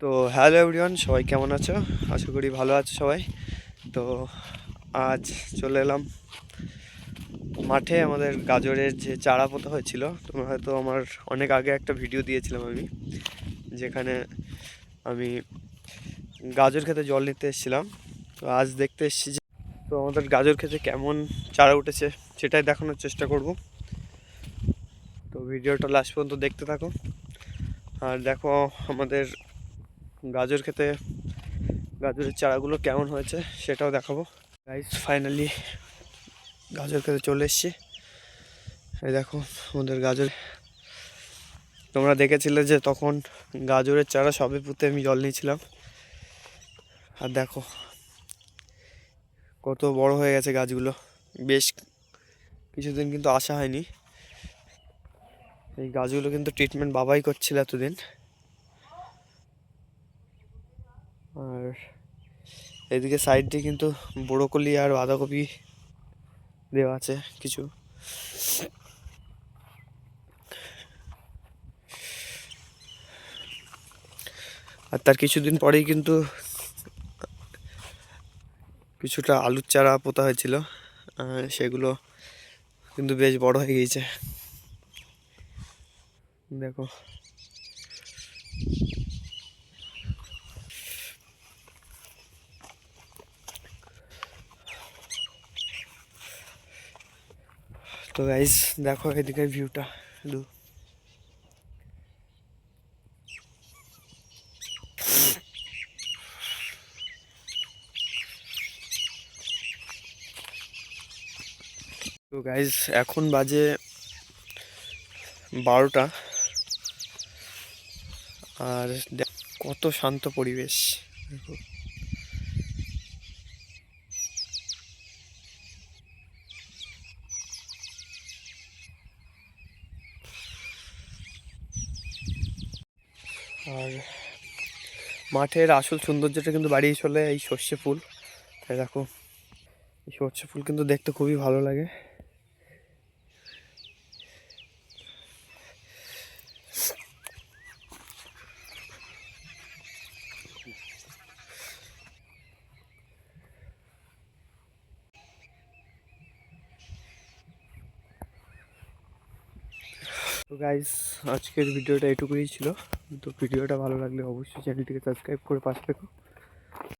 তো hello everyone, সবাই কেমন আছো? আশা করি ভালো আছো সবাই। তো আজ চলে এলাম মাঠে। আমাদের গাজরের যে চারা পোতা হয়েছিল, তোমরা হয়তো আমার অনেক আগে একটা ভিডিও দিয়েছিলাম আমি, যেখানে আমি গাজর খেতে জল নিতে এসেছিলাম। তো আজ দেখতে এসেছি যে তো আমাদের গাজর খেতে কেমন চারা উঠেছে সেটাই দেখানোর চেষ্টা করব। তো ভিডিওটা লাস্ট পর্যন্ত দেখতে থাকো। আর দেখো আমাদের গাজর খেতে গাজরের চারাগুলো কেমন হয়েছে সেটাও দেখাবো। গাইস, ফাইনালি গাজর খেতে চলে এসেছি। এই দেখো আমাদের গাজর। তোমরা দেখেছিলে যে তখন গাজরের চারা সবে পুঁতে আমি জল নিয়েছিলাম। আর দেখো কত বড় হয়ে গেছে গাছগুলো। বেশ কিছুদিন কিন্তু আসা হয়নি। এই গাছগুলো কিন্তু ট্রিটমেন্ট বাবাই করছিল এতদিন। আর এদিকে সাইড দিয়ে কিন্তু ব্রোকলি আর বাঁধাকপি দেওয়া আছে কিছু। আর তার কিছুদিন পরেই কিন্তু কিছুটা আলুর চারা পোতা হয়েছিল, সেগুলো কিন্তু বেশ বড় হয়ে গিয়েছে। দেখো তো গাইস, দেখো এদিকের ভিউটা শুধু। তো গাইস, এখন বাজে 12টা। আর কত শান্ত পরিবেশ দেখো। আর মাঠের আসল সৌন্দর্যটা কিন্তু বাড়িয়ে চলে এই সর্ষে ফুল। তাই দেখো, এই সর্ষে ফুল কিন্তু দেখতে খুবই ভালো লাগে। তো গাইস, আজকের ভিডিওটা এটুকুই ছিল। তো ভিডিওটা ভালো লাগলে অবশ্যই চ্যানেলটিকে সাবস্ক্রাইব করে পাশে থেকো।